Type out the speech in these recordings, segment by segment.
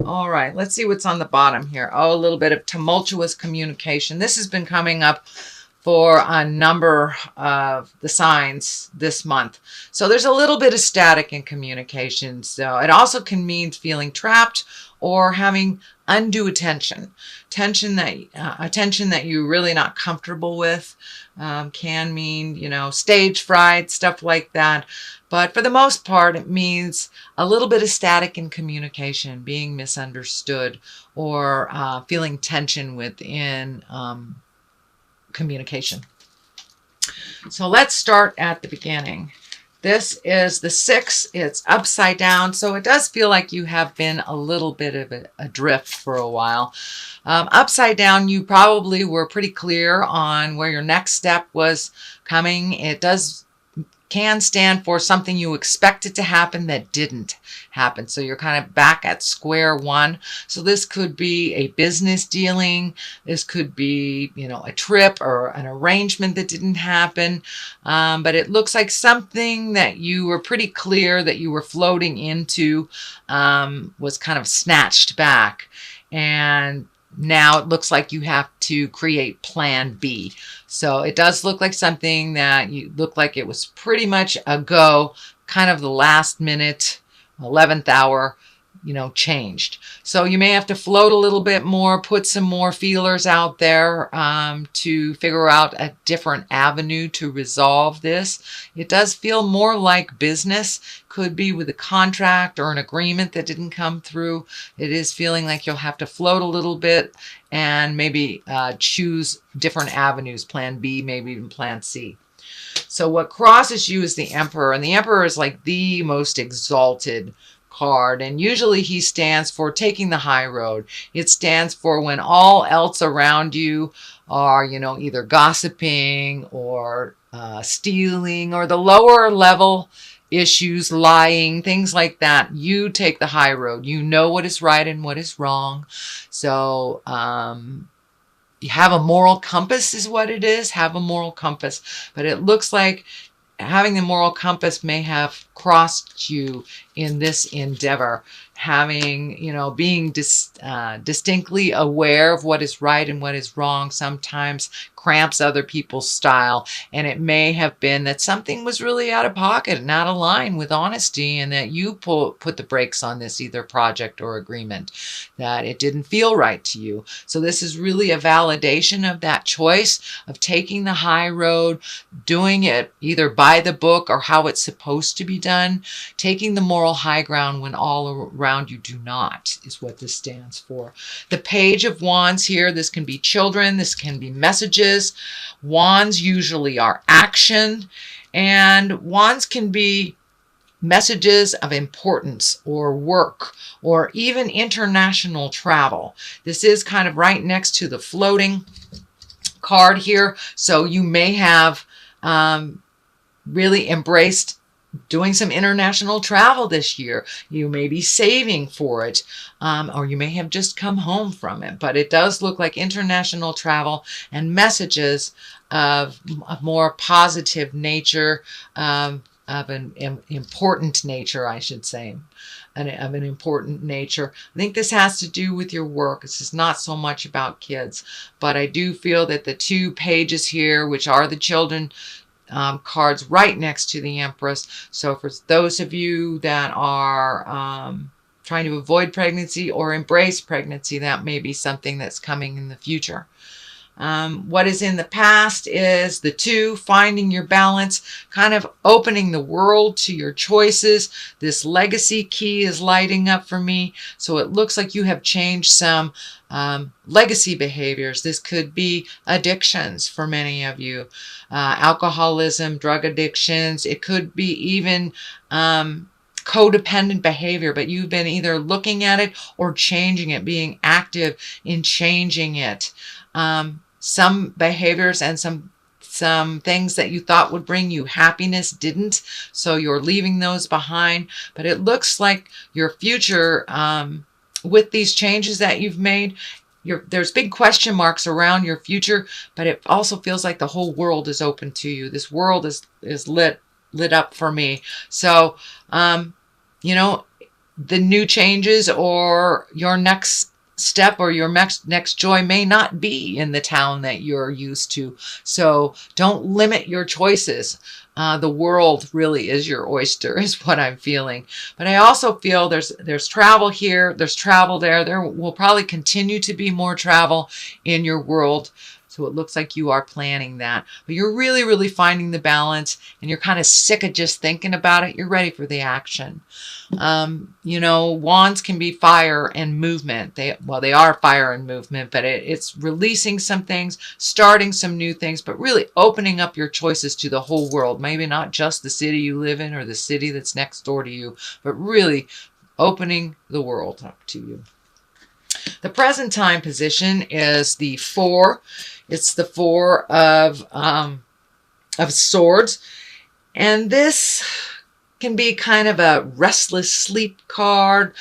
All right, let's see what's on the bottom here. Oh, a little bit of tumultuous communication. This has been coming up for a number of the signs this month. So there's a little bit of static in communication. So it also can mean feeling trapped or having undue attention. Attention that you're really not comfortable with. Can mean, stage fright, stuff like that. But for the most part, it means a little bit of static in communication, being misunderstood, or feeling tension within communication. So let's start at the beginning. This is the 6. It's upside down, so it does feel like you have been a little bit of adrift for a while. Upside down, you probably were pretty clear on where your next step was coming. It can stand for something you expected to happen that didn't happen. So you're kind of back at square one. So this could be a business dealing. This could be, a trip or an arrangement that didn't happen. But it looks like something that you were pretty clear that you were floating into was kind of snatched back. And now it looks like you have to create plan B. So it does look like something that you look like it was pretty much a go, kind of the last minute, 11th hour, changed. So you may have to float a little bit more, put some more feelers out there to figure out a different avenue to resolve this. It does feel more like business. Could be with a contract or an agreement that didn't come through. It is feeling like you'll have to float a little bit and maybe choose different avenues, plan B, maybe even plan C. So what crosses you is the Emperor, and the Emperor is like the most exalted card, and usually he stands for taking the high road. It stands for when all else around you are, either gossiping or stealing or the lower level issues, lying, things like that. You take the high road. You know what is right and what is wrong. So you have a moral compass is what it is. Have a moral compass. But it looks like having the moral compass may have crossed you in this endeavor. Having, being distinctly aware of what is right and what is wrong sometimes cramps other people's style. And it may have been that something was really out of pocket and out of line with honesty, and that you put the brakes on this either project or agreement, that it didn't feel right to you. So this is really a validation of that choice of taking the high road, doing it either by the book or how it's supposed to be done, taking the moral high ground when all around you do not, is what this stands for. The Page of Wands here, this can be children, this can be messages. Wands usually are action, and wands can be messages of importance or work or even international travel. This is kind of right next to the floating card here, so you may have really embraced doing some international travel this year. You may be saving for it, or you may have just come home from it. But it does look like international travel and messages of a more positive nature, of an important nature, I should say. Of an important nature. I think this has to do with your work. This is not so much about kids. But I do feel that the 2 pages here, which are the children cards right next to the Empress. So for those of you that are trying to avoid pregnancy or embrace pregnancy, that may be something that's coming in the future. What is in the past is the 2, finding your balance, kind of opening the world to your choices. This legacy key is lighting up for me. So it looks like you have changed some legacy behaviors. This could be addictions for many of you, alcoholism, drug addictions. It could be even codependent behavior, but you've been either looking at it or changing it, being active in changing it. Some behaviors and some things that you thought would bring you happiness didn't, so you're leaving those behind. But it looks like your future, with these changes that you've made, there's big question marks around your future, but it also feels like the whole world is open to you. This world is lit up for me. So, the new changes or your next step or your next joy may not be in the town that you're used to. So don't limit your choices. The world really is your oyster, is what I'm feeling. But I also feel there's travel here, there's travel there. There will probably continue to be more travel in your world. So it looks like you are planning that. But you're really, really finding the balance, and you're kind of sick of just thinking about it. You're ready for the action. You know, wands can be fire and movement. They are fire and movement, but it's releasing some things, starting some new things, but really opening up your choices to the whole world. Maybe not just the city you live in or the city that's next door to you, but really opening the world up to you. The present time position is the 4. It's the 4 of swords. And this can be kind of a restless sleep card.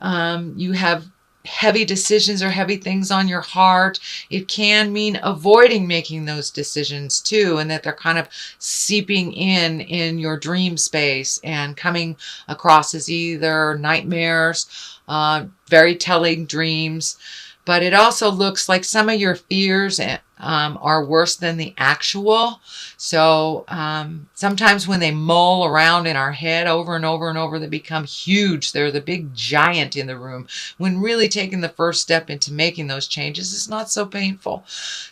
You have heavy decisions or heavy things on your heart. It can mean avoiding making those decisions too, and that they're kind of seeping in your dream space and coming across as either nightmares, very telling dreams. But it also looks like some of your fears are worse than the actual. So sometimes when they mull around in our head over and over and over, they become huge. They're the big giant in the room, when really taking the first step into making those changes is not so painful.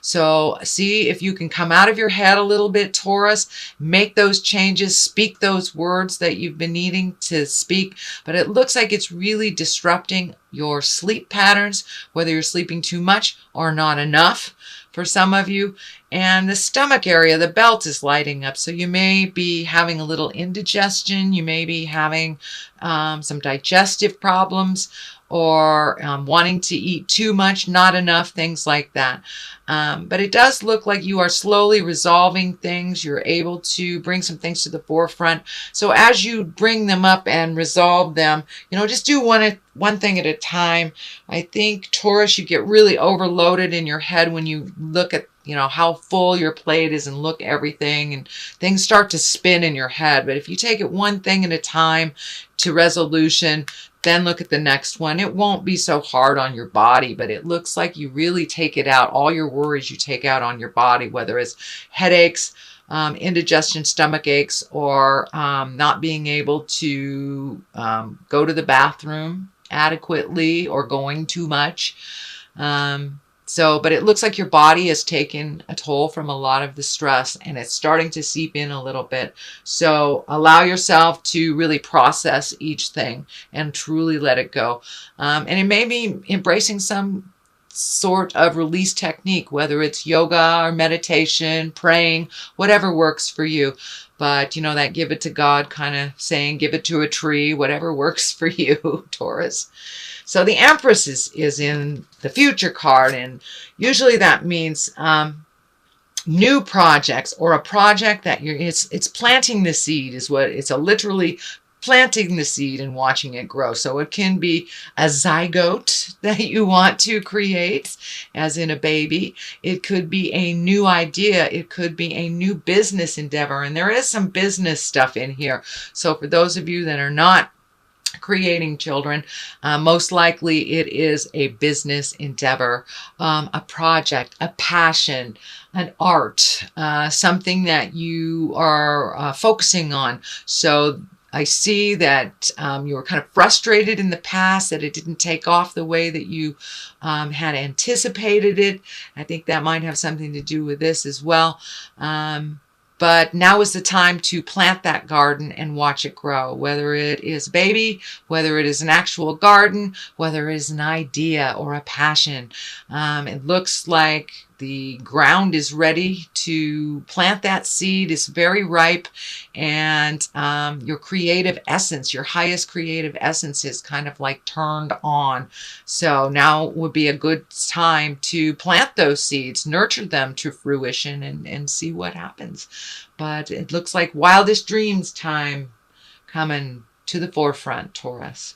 So see if you can come out of your head a little bit, Taurus, make those changes, speak those words that you've been needing to speak. But it looks like it's really disrupting your sleep patterns, whether you're sleeping too much or not enough for some of you. And the stomach area, the belt is lighting up. So you may be having a little indigestion. You may be having some digestive problems, or wanting to eat too much, not enough, things like that. But it does look like you are slowly resolving things. You're able to bring some things to the forefront. So as you bring them up and resolve them, you know, just do one thing at a time. I think, Taurus, you get really overloaded in your head when you look at, you know, how full your plate is and look at everything, and things start to spin in your head. But if you take it one thing at a time to resolution, then look at the next one, it won't be so hard on your body. But it looks like you really take it out. All your worries you take out on your body, whether it's headaches, indigestion, stomach aches, or not being able to go to the bathroom adequately or going too much. But it looks like your body has taken a toll from a lot of the stress, and it's starting to seep in a little bit. So allow yourself to really process each thing and truly let it go. And it may be embracing some sort of release technique, whether it's yoga or meditation, praying, whatever works for you. But, you know, that give it to God kind of saying, give it to a tree, whatever works for you, Taurus. So the Empress is in the future card, and usually that means new projects, or a project that it's planting the seed is what it's literally planting the seed and watching it grow. So it can be a zygote that you want to create, as in a baby. It could be a new idea. It could be a new business endeavor. And there is some business stuff in here. So for those of you that are not creating children, most likely it is a business endeavor, a project, a passion, an art, something that you are focusing on. So I see that you were kind of frustrated in the past that it didn't take off the way that you had anticipated it. I think that might have something to do with this as well. But now is the time to plant that garden and watch it grow, whether it is a baby, whether it is an actual garden, whether it is an idea or a passion. It looks like the ground is ready to plant that seed. It's very ripe, and your creative essence, your highest creative essence, is kind of like turned on. So now would be a good time to plant those seeds, nurture them to fruition, and see what happens. But it looks like wildest dreams time coming to the forefront, Taurus.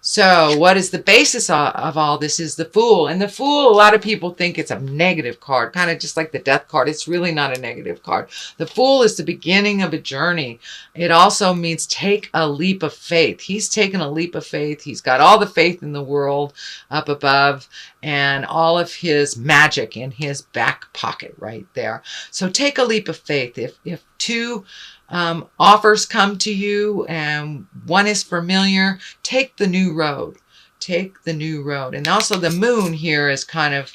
So what is the basis of all this is the Fool. And the Fool, a lot of people think it's a negative card, kind of just like the Death card. It's really not a negative card. The Fool is the beginning of a journey. It also means take a leap of faith. He's taken a leap of faith. He's got all the faith in the world up above and all of his magic in his back pocket right there. So take a leap of faith. If two offers come to you and one is familiar, take the new road. Take the new road. And also the Moon here is kind of,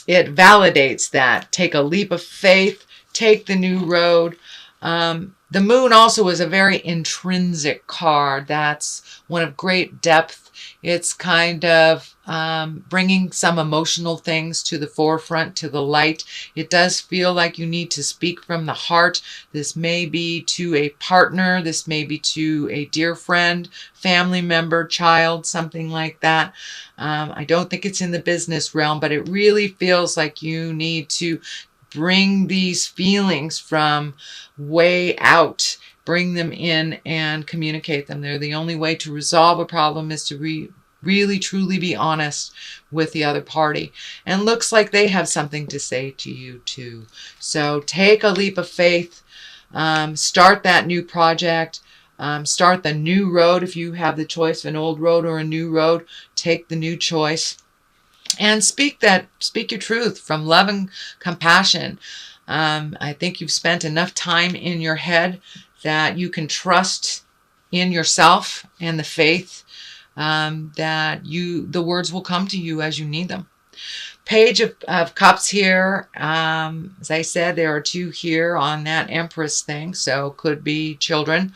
it validates that. Take a leap of faith, take the new road. The Moon also is a very intrinsic card. That's one of great depth. It's kind of bringing some emotional things to the forefront, to the light. It does feel like you need to speak from the heart. This may be to a partner. This may be to a dear friend, family member, child, something like that. I don't think it's in the business realm, but it really feels like you need to bring these feelings from way out, bring them in and communicate them. They're the only way to resolve a problem is to really truly be honest with the other party. And looks like they have something to say to you too. So take a leap of faith, start that new project, start the new road. If you have the choice of an old road or a new road, take the new choice. And speak your truth from love and compassion. I think you've spent enough time in your head that you can trust in yourself and the faith that the words will come to you as you need them. Page of Cups here. As I said, there are two here on that Empress thing, so could be children.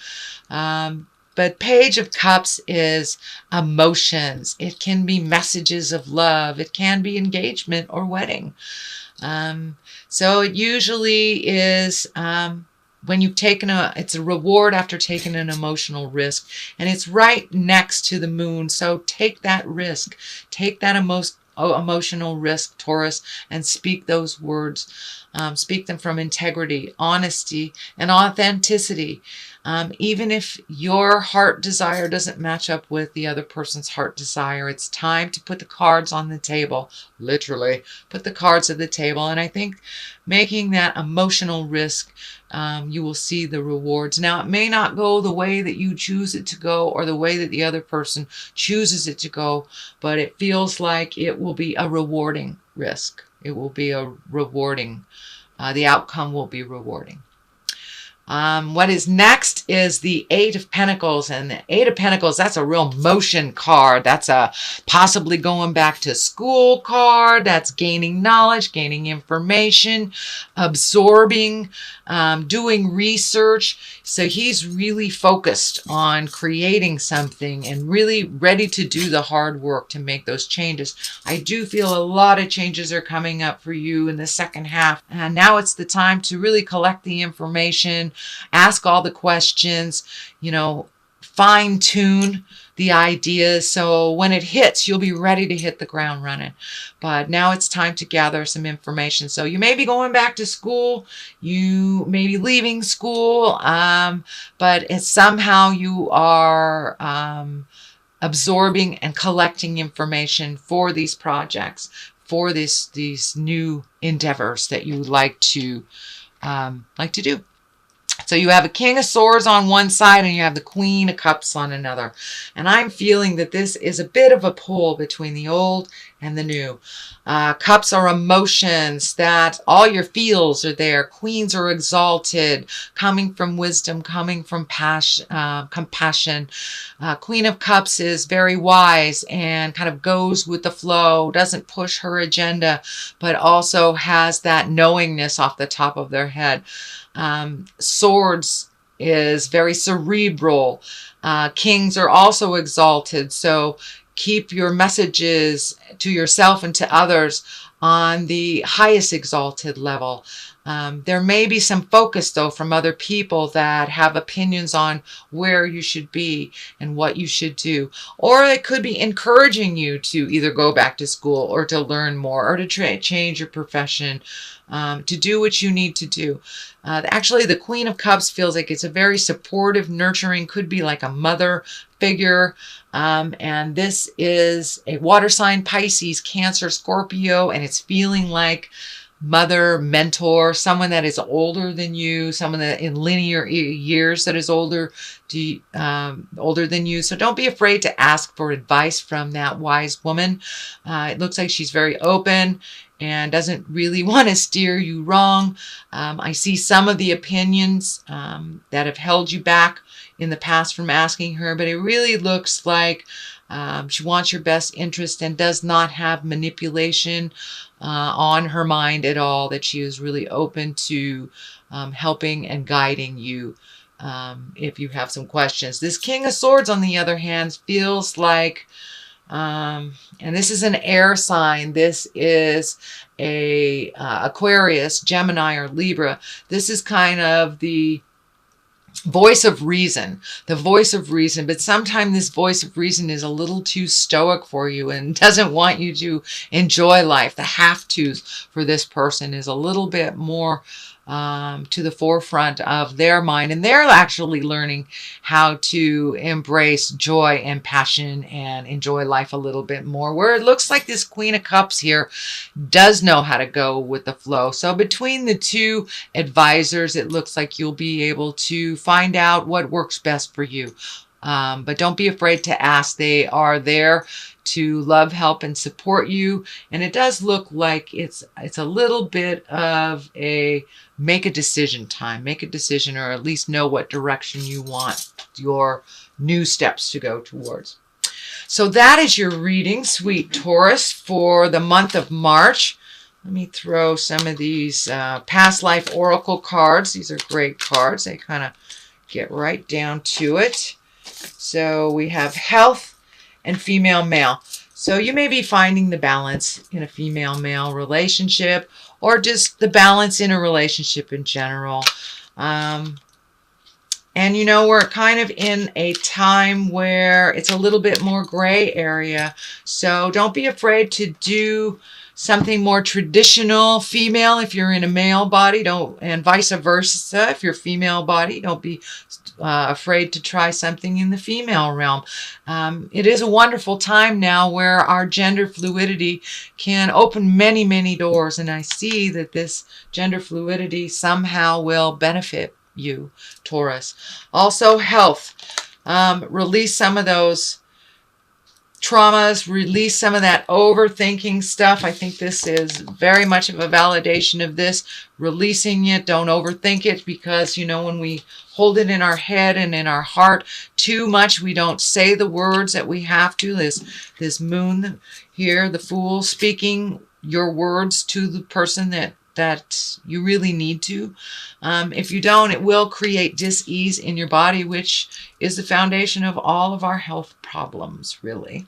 But Page of Cups is emotions. It can be messages of love. It can be engagement or wedding. So it usually is when you've taken it's a reward after taking an emotional risk. And it's right next to the Moon. So take that risk. Take that emotional risk, Taurus, and speak those words. Speak them from integrity, honesty, and authenticity. Even if your heart desire doesn't match up with the other person's heart desire, it's time to put the cards on the table. Literally, put the cards at the table. And I think making that emotional risk, you will see the rewards. Now, it may not go the way that you choose it to go or the way that the other person chooses it to go, but it feels like it will be a rewarding risk. It will be a rewarding, the outcome will be rewarding. What is next is the Eight of Pentacles, and the Eight of Pentacles, that's a real motion card. That's a possibly going back to school card. That's gaining knowledge, gaining information, absorbing, doing research. So he's really focused on creating something and really ready to do the hard work to make those changes. I do feel a lot of changes are coming up for you in the second half. And now it's the time to really collect the information, ask all the questions, fine tune the ideas. So when it hits, you'll be ready to hit the ground running. But now it's time to gather some information. So you may be going back to school, you may be leaving school, but it's somehow you are absorbing and collecting information for these projects, for these new endeavors that you would like to do. So you have a King of Swords on one side and you have the Queen of Cups on another. And I'm feeling that this is a bit of a pull between the old and the new. Cups are emotions, that all your feels are there. Queens are exalted, coming from wisdom, coming from compassion. Queen of Cups is very wise and kind of goes with the flow, doesn't push her agenda, but also has that knowingness off the top of their head. Swords is very cerebral. Kings are also exalted. So keep your messages to yourself and to others on the highest exalted level. There may be some focus, though, from other people that have opinions on where you should be and what you should do. Or it could be encouraging you to either go back to school or to learn more or to change your profession, to do what you need to do. Actually, the Queen of Cups feels like it's a very supportive, nurturing, could be like a mother figure. And this is a water sign, Pisces, Cancer, Scorpio, and it's feeling like mother, mentor, someone that is older than you, someone that in linear years that is older than you. So don't be afraid to ask for advice from that wise woman. It looks like she's very open and doesn't really want to steer you wrong. I see some of the opinions that have held you back in the past from asking her, but it really looks like she wants your best interest and does not have manipulation on her mind at all, that she is really open to helping and guiding you if you have some questions. This King of Swords, on the other hand, feels like, and this is an air sign, this is a Aquarius, Gemini, or Libra. This is kind of the voice of reason, but sometimes this voice of reason is a little too stoic for you and doesn't want you to enjoy life. The have-tos for this person is a little bit more to the forefront of their mind, and they're actually learning how to embrace joy and passion and enjoy life a little bit more, where it looks like this Queen of Cups here does know how to go with the flow. So between the two advisors, it looks like you'll be able to find out what works best for you. But don't be afraid to ask. They are there to love, help, and support you. And it does look like it's a little bit of a make a decision time. Make a decision, or at least know what direction you want your new steps to go towards. So that is your reading, sweet Taurus, for the month of March. Let me throw some of these past life oracle cards. These are great cards. They kind of get right down to it. So we have health and female male. So you may be finding the balance in a female-male relationship, or just the balance in a relationship in general. And you know, we're kind of in a time where it's a little bit more gray area. So don't be afraid to do something more traditional female if you're in a male body, and vice versa. If you're female body, don't be afraid to try something in the female realm. It is a wonderful time now where our gender fluidity can open many, many doors, and I see that this gender fluidity somehow will benefit you, Taurus. Also, health. Release some of those traumas, release some of that overthinking stuff. I think this is very much of a validation of this. Releasing it, don't overthink it, because, you know, when we hold it in our head and in our heart too much, we don't say the words that we have to. This moon here, the Fool, speaking your words to the person that you really need to. If you don't, it will create dis-ease in your body, which is the foundation of all of our health problems, really.